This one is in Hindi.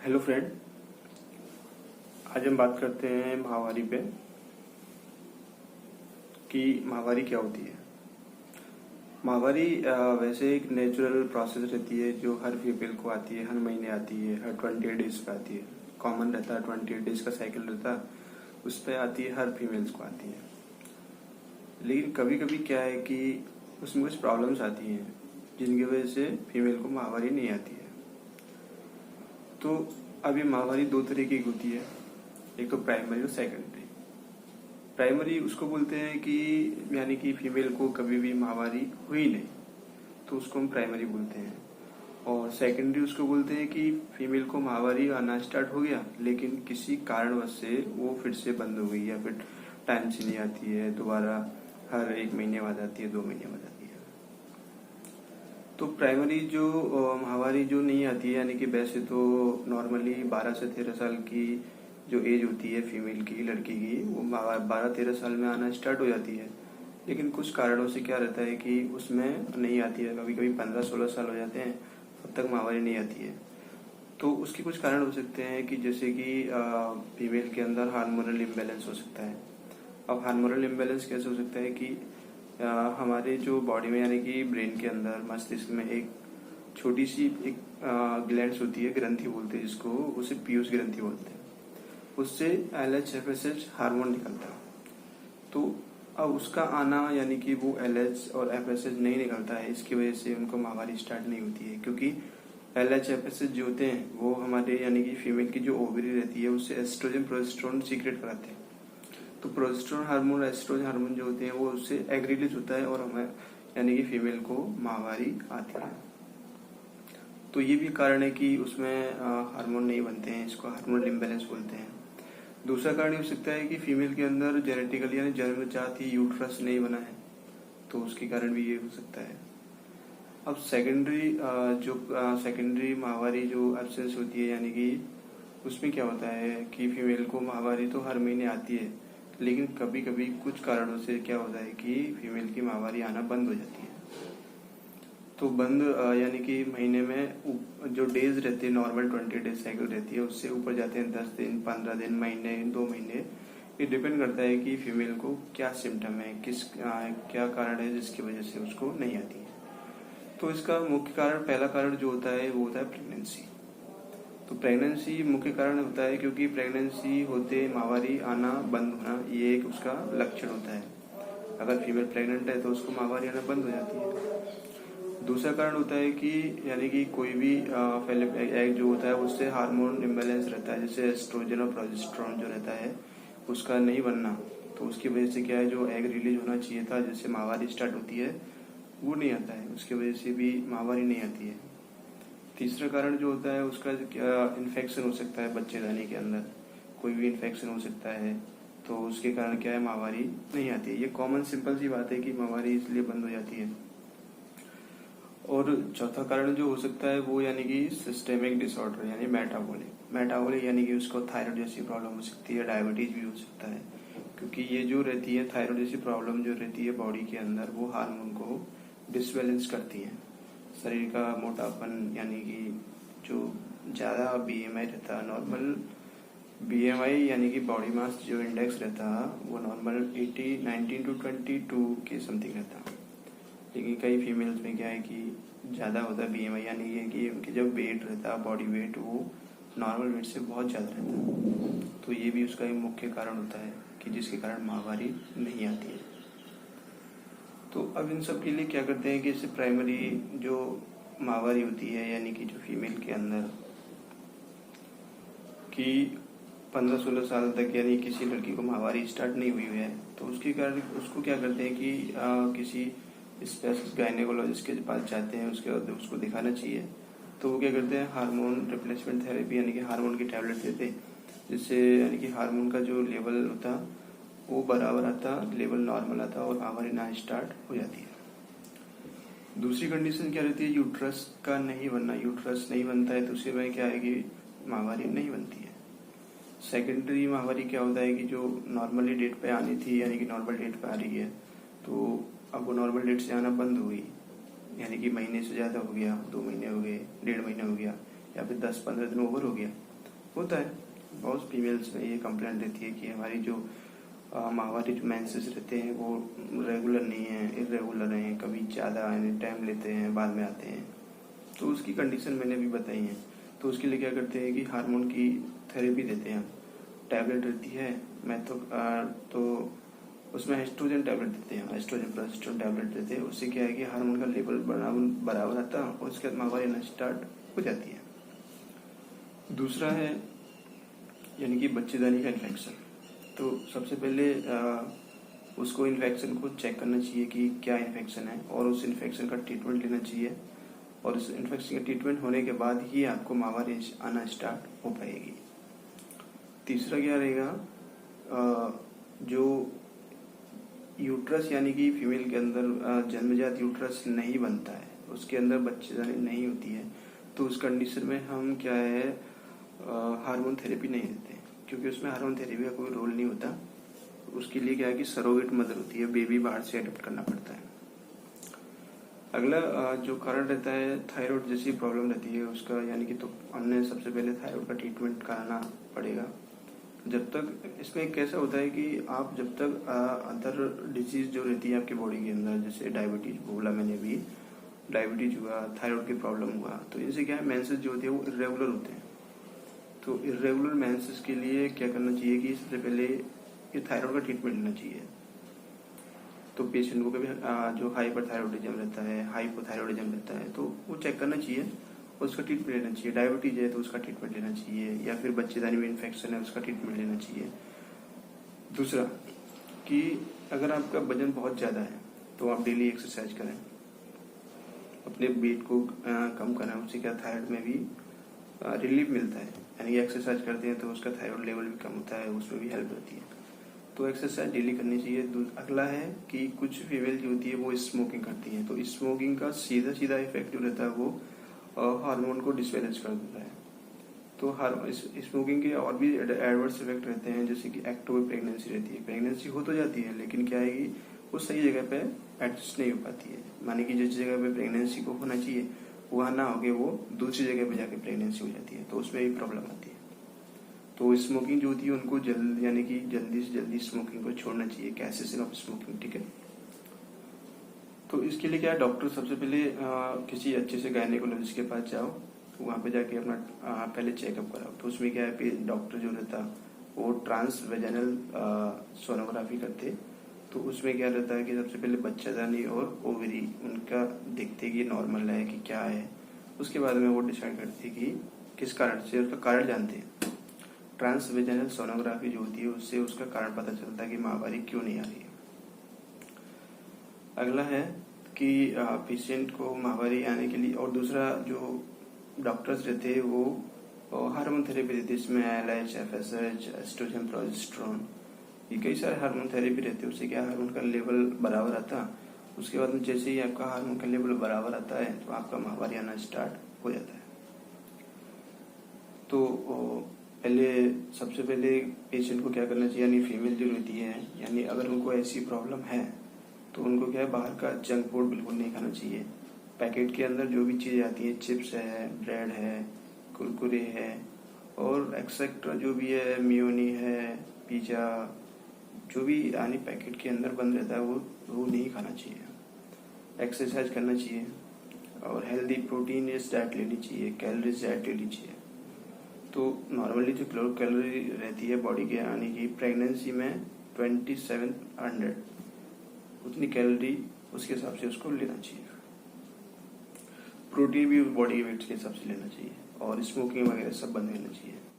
हेलो फ्रेंड, आज हम बात करते हैं माहवारी पे कि माहवारी क्या होती है। माहवारी वैसे एक नेचुरल प्रोसेस रहती है जो हर फीमेल को आती है, हर महीने आती है, हर 28 डेज पे आती है। कॉमन रहता है 28 डेज का साइकिल रहता है, उस पर आती है, हर फीमेल्स को आती है। लेकिन कभी कभी क्या है कि उसमें कुछ प्रॉब्लम्स आती हैं जिनकी वजह से फीमेल को माहवारी नहीं आती है। तो अभी माहवारी दो तरीके की होती है, एक तो प्राइमरी और सेकेंडरी। प्राइमरी उसको बोलते हैं कि यानी कि फीमेल को कभी भी माहवारी हुई नहीं, तो उसको हम प्राइमरी बोलते हैं। और सेकेंडरी उसको बोलते हैं कि फीमेल को माहवारी आना स्टार्ट हो गया लेकिन किसी कारणवश से वो फिर से बंद हो गई, या फिर टाइम से नहीं आती है, दोबारा हर 1 महीने बाद आती है, 2 महीने बाद आती है। तो प्राइमरी जो माहवारी जो नहीं आती है, यानी कि वैसे तो नॉर्मली 12 से 13 साल की जो एज होती है फीमेल की, लड़की की, वो 12-13 साल में आना स्टार्ट हो जाती है। लेकिन कुछ कारणों से क्या रहता है कि उसमें नहीं आती है, कभी कभी 15-16 साल हो जाते हैं तब तक माहवारी नहीं आती है। तो उसके कुछ कारण हो सकते हैं कि जैसे कि फीमेल के अंदर हार्मोनल इम्बैलेंस हो सकता है। अब हार्मोनल इम्बैलेंस कैसे हो सकता है कि हमारे जो बॉडी में, यानी कि ब्रेन के अंदर, मस्तिष्क में एक छोटी सी एक ग्लैंड्स होती है, ग्रंथि बोलते हैं जिसको, उसे पीयूष ग्रंथि बोलते हैं। उससे LH FSH हार्मोन निकलता है। तो अब उसका आना, यानी कि वो LH और FSH नहीं निकलता है, इसकी वजह से उनको माहवारी स्टार्ट नहीं होती है। क्योंकि LH FSH जो होते हैं वो हमारे, यानी कि फीमेल की जो ओवरी रहती है उससे एस्ट्रोजन प्रोजेस्टेरोन सीक्रेट कराते हैं। तो प्रोजेस्टेरोन हार्मोन और एस्ट्रोजन हार्मोन जो होते हैं वो उससे एग रिलीज होता है और हमें, यानी कि फीमेल को माहवारी आती है। तो ये भी कारण है कि उसमें हार्मोन नहीं बनते हैं, इसको हार्मोनल इम्बैलेंस बोलते हैं। दूसरा कारण ये हो सकता है कि फीमेल के अंदर जेनेटिकली, यानी जन्मजात ही यूट्रस नहीं बना है, तो उसके कारण भी ये हो सकता है। अब सेकेंडरी जो सेकेंडरी माहवारी जो एब्सेंस होती है, यानी कि उसमें क्या होता है कि फीमेल को माहवारी तो हर महीने आती है, लेकिन कभी कभी कुछ कारणों से क्या होता है कि फीमेल की माहवारी आना बंद हो जाती है। तो बंद यानी कि महीने में जो डेज रहते हैं, नॉर्मल 20 डेज साइकिल रहती है, उससे ऊपर जाते हैं 10 दिन, 15 दिन, महीने, 2 महीने। ये डिपेंड करता है कि फीमेल को क्या सिम्टम है, क्या कारण है जिसकी वजह से उसको नहीं आती है। तो इसका मुख्य कारण, पहला कारण जो होता है वो होता है प्रेगनेंसी। तो प्रेगनेंसी मुख्य कारण होता है क्योंकि प्रेगनेंसी होते माहवारी आना बंद होना, ये एक उसका लक्षण होता है। अगर फीमेल प्रेग्नेंट है तो उसको माहवारी आना बंद हो जाती है। दूसरा कारण होता है कि यानी कि कोई भी एग जो होता है उससे हार्मोन इम्बैलेंस रहता है, जैसे एस्ट्रोजन और प्रोजेस्टेरोन जो रहता है उसका नहीं बनना, तो उसकी वजह से क्या है, जो एग रिलीज होना चाहिए था जिससे माहवारी स्टार्ट होती है वो नहीं आता है, उसकी वजह से भी माहवारी नहीं आती है। तीसरा कारण जो होता है उसका इन्फेक्शन हो सकता है, बच्चेदानी के अंदर कोई भी इन्फेक्शन हो सकता है, तो उसके कारण क्या है, माहवारी नहीं आती है। ये कॉमन सिंपल सी बात है कि माहवारी इसलिए बंद हो जाती है। और चौथा कारण जो हो सकता है वो, यानी कि सिस्टेमिक डिसऑर्डर, यानी मेटाबॉलिक यानी कि उसको थायराइड जैसी प्रॉब्लम हो सकती है, डायबिटीज भी हो सकता है। क्योंकि ये जो रहती है थायराइड जैसी प्रॉब्लम जो रहती है बॉडी के अंदर, वो हार्मोन को डिसबैलेंस करती है। शरीर का मोटापन, यानी कि जो ज़्यादा BMI रहता है, नॉर्मल BMI यानी कि बॉडी मास जो इंडेक्स रहता है वो नॉर्मल 19 to 22 के समथिंग रहता है। लेकिन कई फीमेल्स में क्या है कि ज़्यादा होता है BMI, यानी कि उनके जो वेट रहता है, बॉडी वेट, वो नॉर्मल वेट से बहुत ज़्यादा रहता है। तो ये भी उसका एक मुख्य कारण होता है कि जिसके कारण माहवारी नहीं आती है। तो अब इन सब के लिए क्या करते हैं कि इससे प्राइमरी जो माहवारी होती है, यानी कि जो फीमेल के अंदर कि 15-16 साल तक, यानी किसी लड़की को माहवारी स्टार्ट नहीं हुई है, तो उसके कारण उसको क्या करते हैं कि किसी स्पेशलिस्ट गायनेकोलॉजिस्ट के पास जाते हैं, उसको दिखाना चाहिए। तो वो क्या करते हैं, हार्मोन रिप्लेसमेंट थेरेपी, यानी कि हार्मोन की टैबलेट देते हैं, जिससे यानी कि हार्मोन का जो लेवल होता वो बराबर आता, लेवल नॉर्मल आता और माहवारी ना स्टार्ट हो जाती है। दूसरी कंडीशन क्या रहती है, यूट्रस का नहीं बनना। यूट्रस नहीं बनता है तो उससे में क्या है कि माहवारी नहीं बनती है। सेकेंडरी माहवारी क्या होता है कि जो नॉर्मली डेट पे आनी थी, यानी कि नॉर्मल डेट पे आ रही है, तो अब वो नॉर्मल डेट से आना बंद हो गई, यानी कि महीने से ज़्यादा हो गया, 2 महीने हो गए, 1.5 महीने हो गया, या फिर 10-15 दिन ओवर हो गया, होता है, बहुत फीमेल्स में ये कंप्लेंट रहती है कि हमारी जो माहवारी जो मेंसेस रहते हैं वो रेगुलर नहीं है, इरेगुलर हैं, कभी ज़्यादा टाइम लेते हैं, बाद में आते हैं। तो उसकी कंडीशन मैंने भी बताई है। तो उसके लिए क्या करते हैं कि हार्मोन की थेरेपी देते हैं। टैबलेट रहती है तो उसमें एस्ट्रोजन टैबलेट देते हैं, एस्ट्रोजन प्रोजेस्टेरोन टैबलेट देते हैं। उससे क्या है कि हार्मोन का लेवल बराबर आता है और उसके बाद माहवारी आना स्टार्ट हो जाती है। दूसरा है यानी कि बच्चेदानी का इन्फेक्शन। तो सबसे पहले उसको इन्फेक्शन को चेक करना चाहिए कि क्या इन्फेक्शन है और उस इन्फेक्शन का ट्रीटमेंट लेना चाहिए, और इस इन्फेक्शन का ट्रीटमेंट होने के बाद ही आपको माहवारी आना स्टार्ट हो पाएगी। तीसरा क्या रहेगा, जो यूट्रस यानी कि फीमेल के अंदर जन्मजात यूट्रस नहीं बनता है, उसके अंदर बच्चेदानी नहीं होती है, तो उस कंडीशन में हम क्या है हार्मोन थेरेपी नहीं देते, क्योंकि उसमें हार्मोन थेरेपी का कोई रोल नहीं होता। उसके लिए क्या है कि सरोगेट मदर होती है, बेबी बाहर से अडॉप्ट करना पड़ता है। अगला जो कारण रहता है थायराइड जैसी प्रॉब्लम रहती है उसका, यानी कि तो हमने सबसे पहले थायराइड का ट्रीटमेंट कराना पड़ेगा। जब तक इसमें कैसा होता है कि आप जब तक अदर डिजीज जो रहती है आपकी बॉडी के अंदर, जैसे डायबिटीज बोला मैंने भी, डायबिटीज हुआ, थायराइड की प्रॉब्लम हुआ, तो इनसे क्या है मेंसेस जो होती है वो इरेगुलर होते हैं। तो इरेगुलर मेंसेस के लिए क्या करना चाहिए कि सबसे पहले ये थायराइड का ट्रीटमेंट लेना चाहिए। तो पेशेंट को कभी जो हाइपरथायरॉइडिज्म रहता है, हाइपोथायरॉइडिज्म रहता है, तो वो चेक करना चाहिए, उसका ट्रीटमेंट लेना चाहिए। डायबिटीज है तो उसका ट्रीटमेंट लेना चाहिए, या फिर बच्चेदानी में इन्फेक्शन है उसका ट्रीटमेंट लेना चाहिए। दूसरा कि अगर आपका वजन बहुत ज़्यादा है तो आप डेली एक्सरसाइज करें, अपने वेट को कम करें। उससे क्या थायराइड में भी रिलीफ मिलता है, यानी एक्सरसाइज करते हैं तो उसका थायराइड लेवल भी कम होता है, उसमें भी हेल्प होती है। तो एक्सरसाइज डेली करनी चाहिए। अगला है कि कुछ फीमेल जो होती है वो स्मोकिंग करती है, तो स्मोकिंग का सीधा सीधा इफेक्ट जो रहता है वो हार्मोन को डिसबैलेंस कर देता है। तो स्मोकिंग के और भी एडवर्स इफेक्ट रहते हैं, जैसे कि एक्टोपिक प्रेगनेंसी रहती है। प्रेगनेंसी हो तो जाती है लेकिन क्या है कि वो सही जगह पे एडजस्ट नहीं हो पाती है, माने कि जिस जगह पे प्रेगनेंसी को होना चाहिए वहाँ ना होके वो दूसरी जगह पे जाके प्रेगनेंसी हो जाती है, तो उसमें भी प्रॉब्लम आती है। तो स्मोकिंग जो होती है उनको यानी कि जल्दी से जल्दी स्मोकिंग को छोड़ना चाहिए, कैसेशन ऑफ स्मोकिंग, ठीक है। तो इसके लिए क्या है, डॉक्टर सबसे पहले किसी अच्छे से गायनेकोलॉजिस्ट के पास जाओ, तो वहाँ पे जाके अपना पहले चेकअप कराओ। तो उसमें क्या है, डॉक्टर जो रहता वो ट्रांस वेजाइनल सोनोग्राफी करते। तो उसमें क्या रहता है कि सबसे पहले बच्चादानी और ओवरी उनका देखते कि नॉर्मल है कि क्या है, उसके बाद में वो डिसाइड करते कि किस कारण से, उसका कारण जानते हैं। ट्रांस वेजाइनल सोनोग्राफी जो होती है उससे उसका कारण पता चलता है कि माहवारी क्यों नहीं आ रही है। अगला है कि पेशेंट को माहवारी आने के लिए, और दूसरा जो डॉक्टर्स रहते हैं वो हार्मोन थेरेपी देते हैं, इसमें LH, FSH, एस्ट्रोजन, प्रोजेस्टेरोन, ये कई सारे हार्मोन थेरेपी रहते हैं। उससे क्या हार्मोन का लेवल बराबर आता, उसके बाद में जैसे ही आपका हार्मोन का लेवल बराबर आता है तो आपका माहवारी आना स्टार्ट हो जाता है। तो सबसे पहले पेशेंट को क्या करना चाहिए, यानी फीमेल जो रहती है, यानी अगर उनको ऐसी प्रॉब्लम है तो उनको क्या है बाहर का जंक फूड बिल्कुल नहीं खाना चाहिए। पैकेट के अंदर जो भी चीज़ें आती हैं, चिप्स है, ब्रेड है, कुरकुरे है और एक्सेट्रा जो भी है, मियोनी है, पिज़्ज़ा, जो भी यानी पैकेट के अंदर बंद रहता है वो नहीं खाना चाहिए। एक्सरसाइज करना चाहिए और हेल्दी प्रोटीन डाइट लेनी चाहिए, कैलोरीज डाइट लेनी चाहिए। तो नॉर्मली जो कैलोरी रहती है बॉडी के, यानी कि प्रेगनेंसी में 2700 उतनी कैलोरी उसके हिसाब से उसको लेना चाहिए। प्रोटीन भी बॉडी के वेट के हिसाब से लेना चाहिए और स्मोकिंग वगैरह सब बंद करना चाहिए।